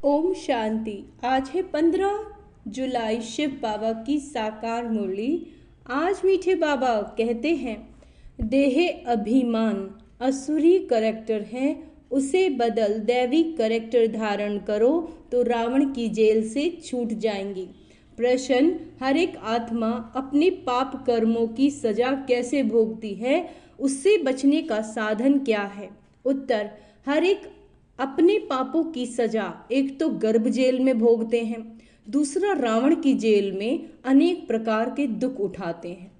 ओम शांति। आज है 15 जुलाई, शिव बाबा की साकार मुरली। आज मीठे बाबा कहते हैं, देहे अभिमान असुरी करैक्टर है, उसे बदल दैवी करैक्टर धारण करो तो रावण की जेल से छूट जाएंगी। प्रश्न, हर एक आत्मा अपने पाप कर्मों की सजा कैसे भोगती है, उससे बचने का साधन क्या है? उत्तर, हर एक अपने पापों की सजा एक तो गर्भ जेल में भोगते हैं, दूसरा रावण की जेल में अनेक प्रकार के दुख उठाते हैं।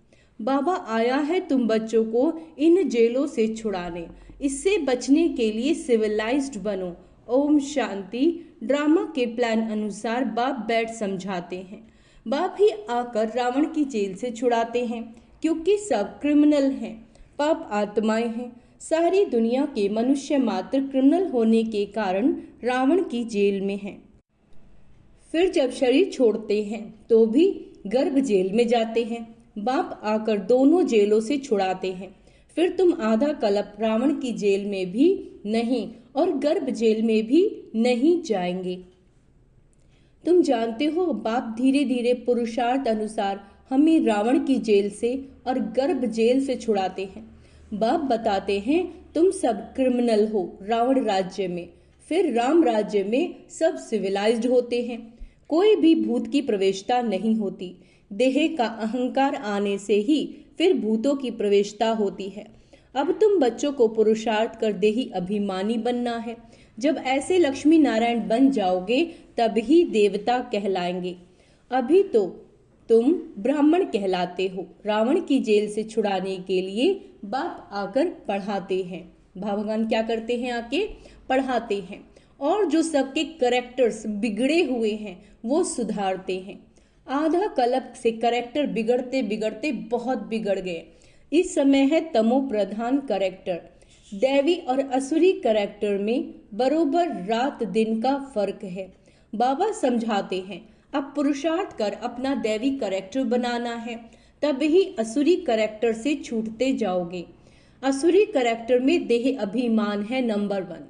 बाबा आया है तुम बच्चों को इन जेलों से छुड़ाने, इससे बचने के लिए सिविलाइज्ड बनो। ओम शांति। ड्रामा के प्लान अनुसार बाप बैठ समझाते हैं। बाप ही आकर रावण की जेल से छुड़ाते हैं, क्योंकि सब क्रिमिनल हैं, पाप आत्माएं हैं। सारी दुनिया के मनुष्य मात्र क्रिमिनल होने के कारण रावण की जेल में हैं। फिर जब शरीर छोड़ते हैं तो भी गर्भ जेल में जाते हैं। बाप आकर दोनों जेलों से छुड़ाते हैं। फिर तुम आधा कल्प रावण की जेल में भी नहीं और गर्भ जेल में भी नहीं जाएंगे। तुम जानते हो, बाप धीरे धीरे पुरुषार्थ अनुसार हमें रावण की जेल से और गर्भ जेल से छुड़ाते हैं। बाप बताते हैं, तुम सब क्रिमिनल हो रावण राज्य में, फिर राम राज्य में सब सिविलाइज्ड होते हैं। कोई भी भूत की प्रवेशता नहीं होती। देह का अहंकार आने से ही फिर भूतों की प्रवेशता होती है। अब तुम बच्चों को पुरुषार्थ कर देही अभिमानी बनना है। जब ऐसे लक्ष्मी नारायण बन जाओगे तब ही देवता कहलाएंगे। अभी तो तुम ब्राह्मण कहलाते हो। रावण की जेल से छुड़ाने के लिए बाप आकर पढ़ाते हैं। भगवान क्या करते हैं? आके पढ़ाते हैं और जो सबके करेक्टर्स बिगड़े हुए हैं वो सुधारते हैं। आधा कल्प से करेक्टर बिगड़ते बिगड़ते बहुत बिगड़ गए। इस समय है तमो प्रधान करेक्टर। दैवी और असुरी करेक्टर में बरोबर रात दिन का फर्क है। बाबा समझाते हैं, अब पुरुषार्थ कर अपना दैवी करेक्टर बनाना है, तब ही असुरी करेक्टर से छूटते जाओगे। असुरी करेक्टर में देह अभिमान है नंबर 1।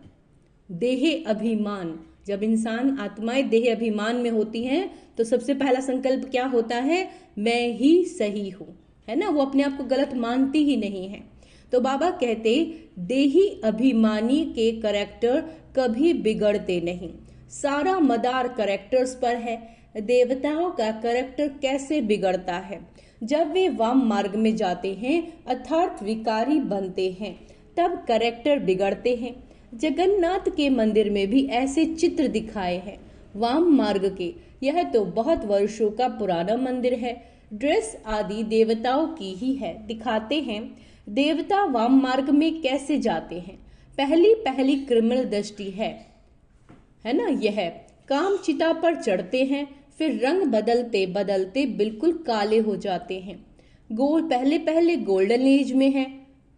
देह अभिमान, जब इंसान आत्माएं देह अभिमान में होती हैं तो सबसे पहला संकल्प क्या होता है? मैं ही सही हूं, है ना। वो अपने आप को गलत मानती ही नहीं है। तो बाबा कहते, देही अभिमानी के करेक्टर कभी बिगड़ते नहीं। सारा मदार करेक्टर्स पर है। देवताओं का करेक्टर कैसे बिगड़ता है? जब वे वाम मार्ग में जाते हैं अर्थात विकारी बनते हैं, तब करेक्टर बिगड़ते हैं। जगन्नाथ के मंदिर में भी ऐसे चित्र दिखाए हैं वाम मार्ग के। यह तो बहुत वर्षों का पुराना मंदिर है। ड्रेस आदि देवताओं की ही है। दिखाते हैं देवता वाम मार्ग में कैसे जाते हैं। पहली पहली क्रिमिनल दृष्टि है ना। यह काम चिता पर चढ़ते हैं, फिर रंग बदलते बदलते बिल्कुल काले हो जाते हैं। पहले पहले गोल्डन एज में है।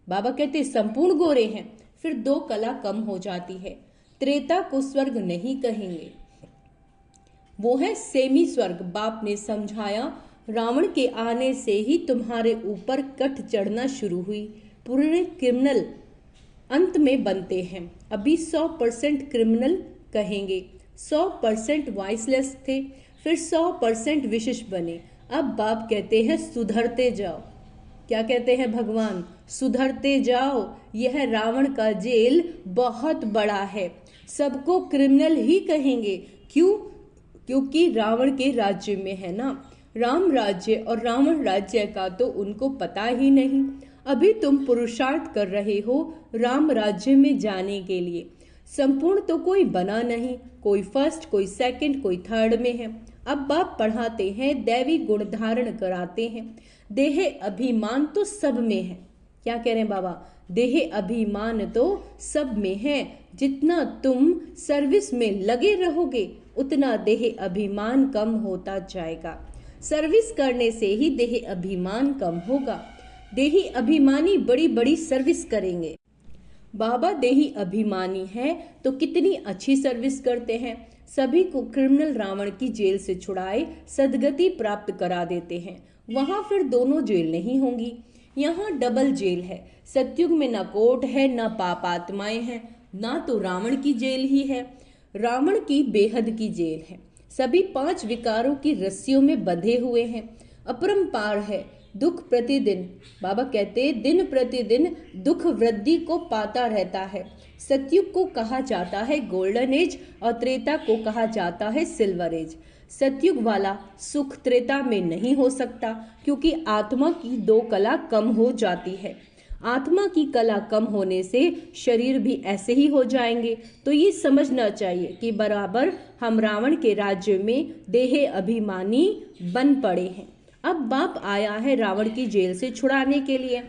बाबा कहते संपूर्ण गोरे हैं, फिर 2 कला कम हो जाती है। त्रेता को स्वर्ग नहीं कहेंगे, वो है सेमी स्वर्ग। बाप ने समझाया, रावण के आने से ही तुम्हारे ऊपर कट चढ़ना शुरू हुई। पूरे क्रिमिनल अंत में बनते हैं। अभी 100% क्रिमिनल कहेंगे। 100% वॉइसलेस थे, फिर 100% विशिष्ट बने। अब बाप कहते हैं सुधरते जाओ। क्या कहते हैं भगवान? सुधरते जाओ। यह रावण का जेल बहुत बड़ा है, सबको क्रिमिनल ही कहेंगे। क्यों? क्योंकि रावण के राज्य में है ना। राम राज्य और रावण राज्य का तो उनको पता ही नहीं। अभी तुम पुरुषार्थ कर रहे हो राम राज्य में जाने के लिए। संपूर्ण तो कोई बना नहीं, कोई फर्स्ट, कोई सेकंड, कोई थर्ड में है। अब बाप पढ़ाते हैं, दैवी गुण धारण कराते हैं। देह अभिमान तो सब में है। क्या कह रहे हैं बाबा? देह अभिमान तो सब में है। जितना तुम सर्विस में लगे रहोगे उतना देह अभिमान कम होता जाएगा। सर्विस करने से ही देह अभिमान कम होगा। देही अभिमानी बड़ी बड़ी सर्विस करेंगे। बाबा देही अभिमानी है तो कितनी अच्छी सर्विस करते हैं। सभी को क्रिमिनल रावण की जेल से छुड़ाए सदगति प्राप्त करा देते हैं। वहां फिर दोनों जेल नहीं होंगी, यहाँ डबल जेल है। सतयुग में ना कोर्ट है, ना पाप आत्माएं हैं, ना तो रावण की जेल ही है। रावण की बेहद की जेल है। सभी 5 विकारों की रस्सियों में बंधे हुए हैं। अपरंपार है दुख प्रतिदिन। बाबा कहते दिन प्रतिदिन दुख वृद्धि को पाता रहता है। सतयुग को कहा जाता है गोल्डन एज और त्रेता को कहा जाता है सिल्वर एज। सतयुग वाला सुख त्रेता में नहीं हो सकता, क्योंकि आत्मा की 2 कला कम हो जाती है। आत्मा की कला कम होने से शरीर भी ऐसे ही हो जाएंगे। तो ये समझना चाहिए कि बराबर हम रावण के राज्य में देह अभिमानी बन पड़े हैं। अब बाप आया है रावण की जेल से छुड़ाने के लिए।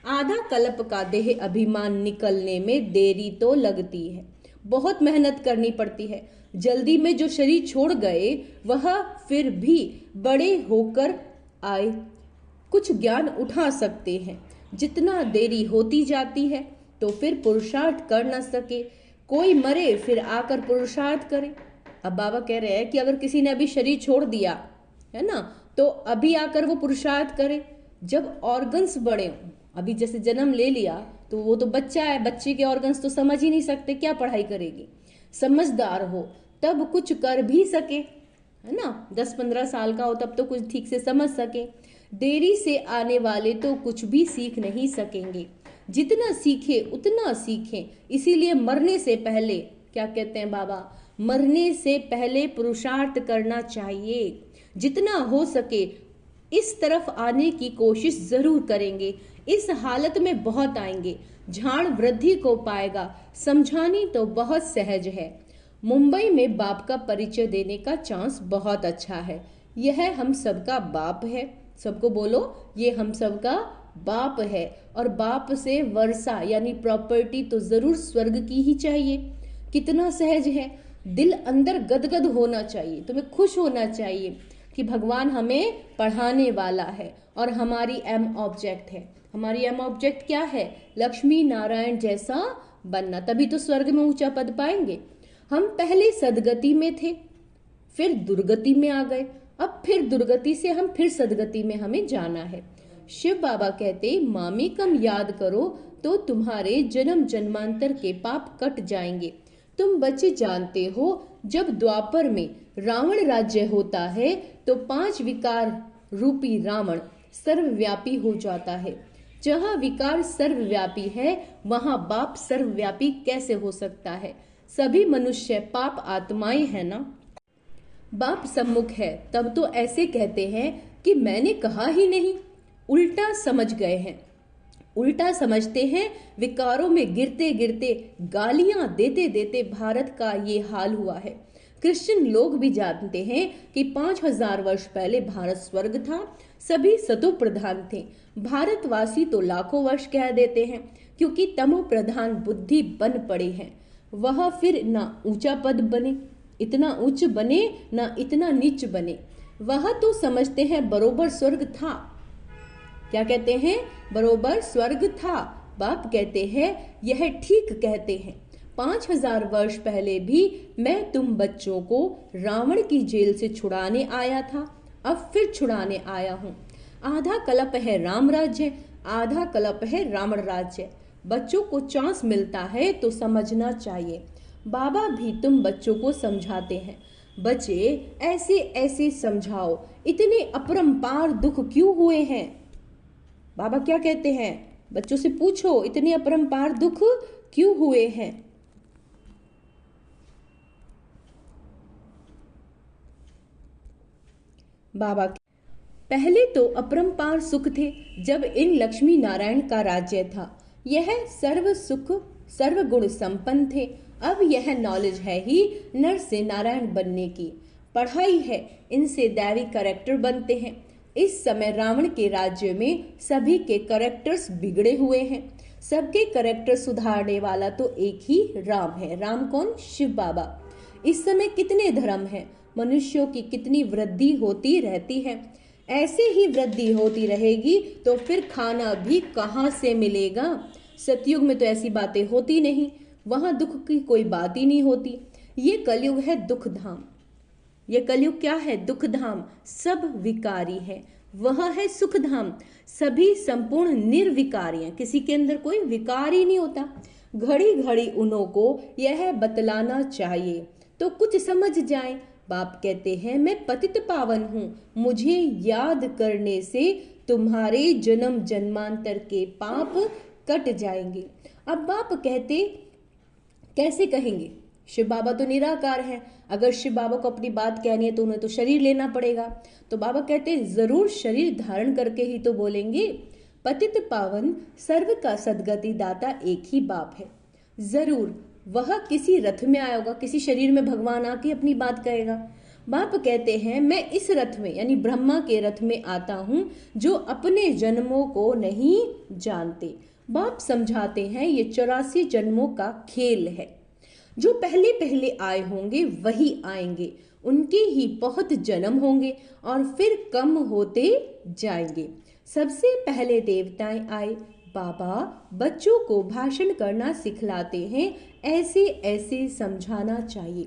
आधा कल्प का देह अभिमान निकलने में देरी तो लगती है, बहुत मेहनत करनी पड़ती है। जल्दी में जो शरीर छोड़ गए वह फिर भी बड़े होकर आए कुछ ज्ञान उठा सकते हैं। जितना देरी होती जाती है तो फिर पुरुषार्थ कर न सके। कोई मरे फिर आकर पुरुषार्थ करे। अब बाबा कह रहे हैं कि अगर किसी ने अभी शरीर छोड़ दिया है ना, तो अभी आकर वो पुरुषार्थ करे। जब ऑर्गन्स बढ़े, अभी जैसे जन्म ले लिया तो वो तो बच्चा है, बच्चे के ऑर्गन्स तो समझ ही नहीं सकते, क्या पढ़ाई करेगी। समझदार हो तब कुछ कर भी सके, है ना। 10-15 साल का हो तब तो कुछ ठीक से समझ सके। देरी से आने वाले तो कुछ भी सीख नहीं सकेंगे। जितना सीखे उतना सीखें। इसीलिए मरने से पहले क्या कहते हैं बाबा, मरने से पहले पुरुषार्थ करना चाहिए। जितना हो सके इस तरफ आने की कोशिश जरूर करेंगे। इस हालत में बहुत आएंगे। झाड़ वृद्धि को पाएगा। समझानी तो बहुत सहज है। मुंबई में बाप का परिचय देने का चांस बहुत अच्छा है। यह हम सबका बाप है। सबको बोलो, ये हम सबका बाप है। और बाप से वर्षा यानी प्रॉपर्टी तो जरूर स्वर्ग की ही चाहिए। कितना सहज है। दिल अंदर गदगद होना चाहिए, तुम्हें खुश होना चाहिए कि भगवान हमें पढ़ाने वाला है और हमारी एम ऑब्जेक्ट है। हमारी एम ऑब्जेक्ट क्या है? लक्ष्मी नारायण जैसा बनना, तभी तो स्वर्ग में ऊंचा पद पाएंगे। हम पहले सदगति में थे, फिर दुर्गति में आ गए, अब फिर दुर्गति से हम फिर सदगति में हमें जाना है। शिव बाबा कहते मामी कम याद करो तो तुम्हारे जन्म जन्मांतर के पाप कट जाएंगे। तुम बच्चे जानते हो जब द्वापर में रावण राज्य होता है तो 5 विकार रूपी रावण सर्वव्यापी हो जाता है। जहाँ विकार सर्वव्यापी है वहां बाप सर्वव्यापी कैसे हो सकता है? सभी मनुष्य पाप आत्माएं हैं ना। बाप सम्मुख है तब तो ऐसे कहते हैं कि मैंने कहा ही नहीं। उल्टा समझ गए हैं, उल्टा समझते हैं। विकारों में गिरते गिरते गालियां देते देते भारत का ये हाल हुआ है। क्रिश्चियन लोग भी जानते हैं कि 5000 वर्ष पहले भारत स्वर्ग था, सभी सतो प्रधान थे। भारतवासी तो लाखों वर्ष कह देते हैं, क्योंकि तमो प्रधान बुद्धि बन पड़े हैं। वह फिर ना ऊंचा पद बने, इतना उच्च बने, ना इतना नीच बने। वह तो समझते हैं बरोबर स्वर्ग था। क्या कहते हैं? बरोबर स्वर्ग था। बाप कहते हैं यह ठीक कहते हैं। 5000 वर्ष पहले भी मैं तुम बच्चों को रावण की जेल से छुड़ाने आया था, अब फिर छुड़ाने आया हूँ। आधा कल्प है राम राज्य, आधा कल्प है रावण राज्य। बच्चों को चांस मिलता है तो समझना चाहिए। बाबा भी तुम बच्चों को समझाते हैं। बच्चे ऐसे ऐसे समझाओ, इतने अपरंपार दुख क्यों हुए हैं? बाबा क्या कहते हैं? बच्चों से पूछो इतने अपरंपार दुख क्यों हुए हैं? बाबा पहले तो अपरंपार सुख थे जब इन लक्ष्मी नारायण का राज्य था। यह सर्व सुख सर्व गुण संपन्न थे। अब यह नॉलेज है ही नर से नारायण बनने की। पढ़ाई है, इनसे दैवी कैरेक्टर बनते हैं। इस समय रावण के राज्य में सभी के कैरेक्टर्स बिगड़े हुए हैं। सबके कैरेक्टर सुधारने वाला तो एक ही राम है। राम कौन? शिव बाबा। इस समय कितने धर्म हैं, मनुष्यों की कितनी वृद्धि होती रहती है। ऐसे ही वृद्धि होती रहेगी तो फिर खाना भी कहाँ से मिलेगा? सतयुग में तो ऐसी बातें होती नहीं, वहां दुख की कोई बात ही नहीं होती। ये कलयुग है दुख धाम। ये कलयुग क्या है? दुख धाम। सब विकारी है। वह है सुख धाम। सभी संपूर्ण निर्विकारी हैं, किसी के अंदर कोई विकार ही नहीं होता। घड़ी घड़ी उन्हों को यह बतलाना चाहिए तो कुछ समझ जाएं। बाप कहते हैं मैं पतित पावन हूँ, मुझे याद करने से तुम्हारे जन्म जन्मांतर के पाप कट जाएंगे। अब बाप कहते कैसे कहेंगे, शिव बाबा तो निराकार हैं, अगर शिव बाबा को अपनी बात कहनी है तो उन्हें तो शरीर लेना पड़ेगा। तो बाबा कहते हैं जरूर शरीर धारण करके ही तो बोलेंगे। पतित पावन सर्व का सदगति दाता एक ही बाप है। जरूर वह किसी रथ में आया होगा, किसी शरीर में भगवान आके अपनी बात कहेगा। बाप कहते हैं मैं इस रथ में यानी ब्रह्मा के रथ में आता हूँ जो अपने जन्मों को नहीं जानते। बाप समझाते हैं ये 84 जन्मों का खेल है। जो पहले पहले आए होंगे वही आएंगे, उनके ही बहुत जन्म होंगे और फिर कम होते जाएंगे। सबसे पहले देवताएं आए। बाबा बच्चों को भाषण करना सिखलाते हैं, ऐसे ऐसे समझाना चाहिए,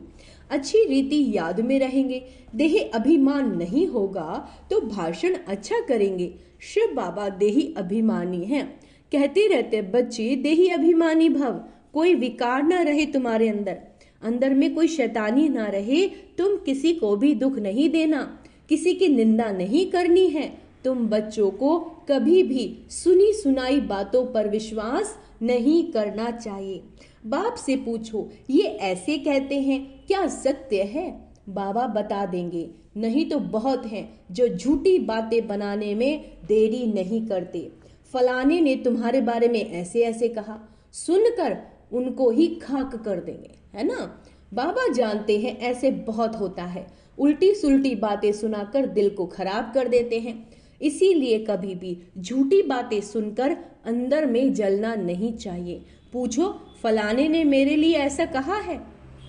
अच्छी रीति याद में रहेंगे। देही अभिमान नहीं होगा तो भाषण अच्छा करेंगे। शिव बाबा देही अभिमानी हैं, कहते रहते बच्चे देही अभिमानी भव, कोई विकार ना रहे तुम्हारे अंदर में कोई शैतानी ना रहे। तुम किसी को भी दुख नहीं देना, किसी की निंदा नहीं करनी है। तुम बच्चों को कभी भी सुनी सुनाई बातों पर विश्वास नहीं करना चाहिए। बाप से पूछो ये ऐसे कहते हैं, क्या सत्य है? बाबा बता देंगे। नहीं तो बहुत हैं जो झूठी बातें बनाने में देरी नहीं करते। फलाने ने तुम्हारे बारे में ऐसे ऐसे कहा, सुनकर उनको ही खाक कर देंगे, है ना। बाबा जानते हैं ऐसे बहुत होता है, उल्टी सुल्टी बातें सुनाकर दिल को खराब कर देते हैं। इसीलिए कभी भी झूठी बातें सुनकर अंदर में जलना नहीं चाहिए। पूछो फलाने ने मेरे लिए ऐसा कहा है,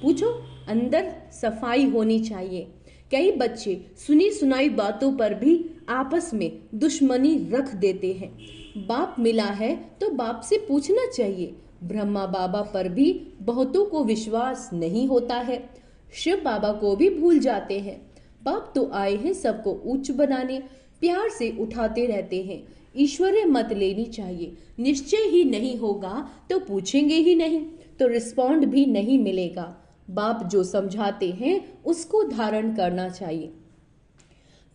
पूछो, अंदर सफाई होनी चाहिए। कई बच्चे सुनी सुनाई बातों पर भी आपस में दुश्मनी रख देते हैं। बाप मिला है तो बाप से पूछना चाहिए। ब्रह्मा बाबा पर भी बहुतों को विश्वास नहीं होता है, शिव बाबा को भी भूल जाते हैं। बाप तो आए हैं सबको ऊंच बनाने, प्यार से उठाते रहते हैं। ईश्वरीय मत लेनी चाहिए, निश्चय ही नहीं होगा तो पूछेंगे ही नहीं तो रिस्पॉन्ड भी नहीं मिलेगा। बाप जो समझाते हैं उसको धारण करना चाहिए।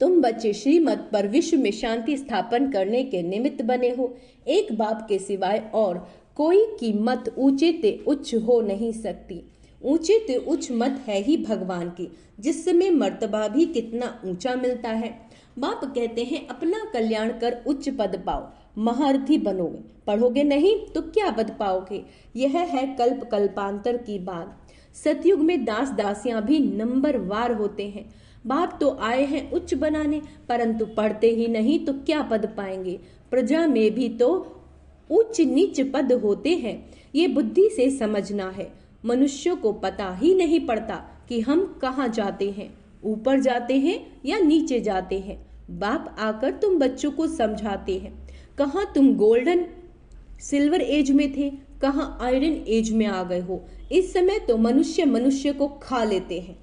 तुम बच्चे श्रीमत पर विश्व में शांति स्थापन करने के निमित्त बने हो। एक बाप के सिवाय और कोई की मत ऊंचे ते उच्च हो नहीं सकती। ऊंचे ते उच्च मत है ही भगवान की, जिसमें मर्तबा भी कितना ऊंचा मिलता है। बाप कहते हैं अपना कल्याण कर उच्च पद पाओ, महारथी बनोगे, पढ़ोगे नहीं तो क्या पद पाओगे। यह है कल्प कल्पांतर की बात। सतयुग में दास दासियां भी नंबरवार होते हैं। बाप तो आए हैं उच्च बनाने, परंतु पढ़ते ही नहीं तो क्या पद पाएंगे। प्रजा में भी तो उच्च नीच पद होते हैं, ये बुद्धि से समझना है। मनुष्यों को पता ही नहीं पड़ता कि हम कहाँ जाते हैं, ऊपर जाते हैं या नीचे जाते हैं। बाप आकर तुम बच्चों को समझाते हैं, कहाँ तुम गोल्डन सिल्वर एज में थे, कहाँ आयरन एज में आ गए हो। इस समय तो मनुष्य को खा लेते हैं।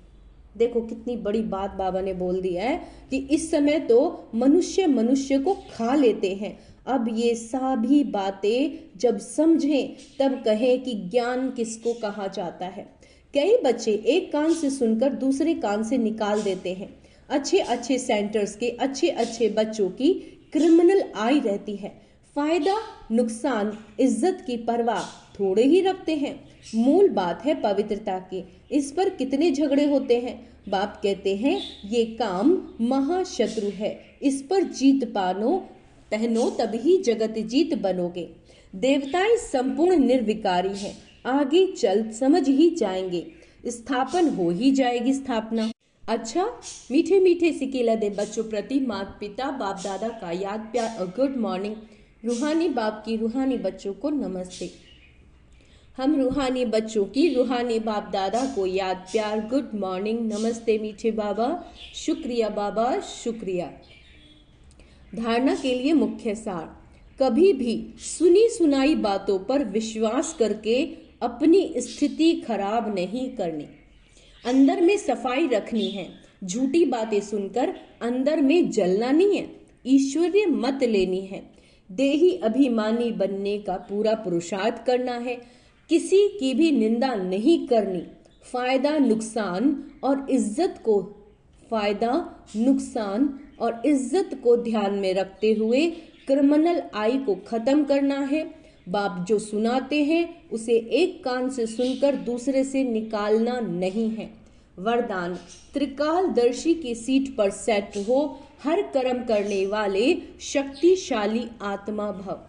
देखो कितनी बड़ी बात बाबा ने बोल दिया है कि इस समय तो मनुष्य को खा लेते हैं। अब ये सभी बातें जब समझें तब कहें कि ज्ञान किसको कहा जाता है। कई बच्चे एक कान से सुनकर दूसरे कान से निकाल देते हैं। अच्छे अच्छे सेंटर्स के अच्छे अच्छे बच्चों की क्रिमिनल आई रहती है। फायदा नुकसान इज्जत की परवाह थोड़े ही रखते हैं। मूल बात है पवित्रता की, इस पर कितने झगड़े होते हैं। बाप कहते हैं ये काम महाशत्रु है, इस पर जीत पहनो तभी जगत जीत बनोगे। देवताएं संपूर्ण निर्विकारी हैं, आगे चल समझ ही जाएंगे, स्थापन हो ही जाएगी स्थापना। अच्छा, मीठे मीठे सिकेला दे बच्चों प्रति माता पिता बाप दादा का याद प्यार और गुड मॉर्निंग। रूहानी बाप की रूहानी बच्चों को नमस्ते। हम रूहानी बच्चों की रूहानी बाप दादा को याद प्यार गुड मॉर्निंग नमस्ते मीठे बाबा, शुक्रिया बाबा शुक्रिया। धारणा के लिए मुख्य सार, कभी भी सुनी सुनाई बातों पर विश्वास करके अपनी स्थिति खराब नहीं करनी। अंदर में सफाई रखनी है, झूठी बातें सुनकर अंदर में जलना नहीं है। ईश्वरीय मत लेनी है, देही अभिमानी बनने का पूरा पुरुषार्थ करना है। किसी की भी निंदा नहीं करनी, फायदा नुकसान और इज्जत को ध्यान में रखते हुए क्रिमिनल आई को खत्म करना है। बाप जो सुनाते हैं उसे एक कान से सुनकर दूसरे से निकालना नहीं है। वरदान, त्रिकालदर्शी की सीट पर सेट हो, हर कर्म करने वाले शक्तिशाली आत्मा भव।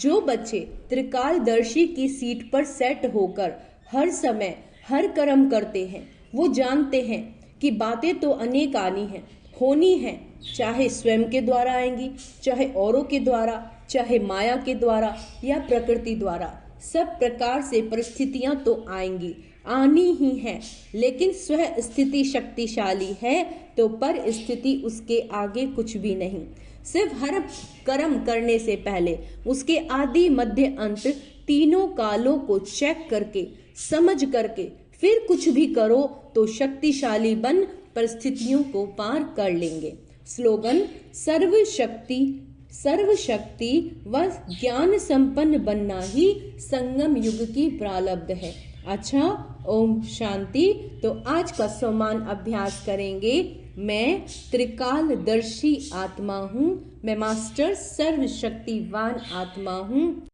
जो बच्चे त्रिकालदर्शी की सीट पर सेट होकर हर समय हर कर्म करते हैं, वो जानते हैं कि बातें तो अनेक आनी हैं, होनी हैं, चाहे स्वयं के द्वारा आएंगी, चाहे औरों के द्वारा, चाहे माया के द्वारा या प्रकृति द्वारा। सब प्रकार से परिस्थितियां तो आएंगी, आनी ही है, लेकिन स्व स्थिति शक्तिशाली है तो पर स्थिति उसके आगे कुछ भी नहीं। सिर्फ हर कर्म करने से पहले उसके आदि मध्य अंत तीनों कालों को चेक करके समझ करके फिर कुछ भी करो तो शक्तिशाली बन परिस्थितियों को पार कर लेंगे। स्लोगन, सर्वशक्ति व ज्ञान संपन्न बनना ही संगम युग की प्रारब्ध है। अच्छा, ओम शांति। तो आज का समान अभ्यास करेंगे। मैं त्रिकालदर्शी आत्मा हूँ, मैं मास्टर सर्वशक्तिवान आत्मा हूँ।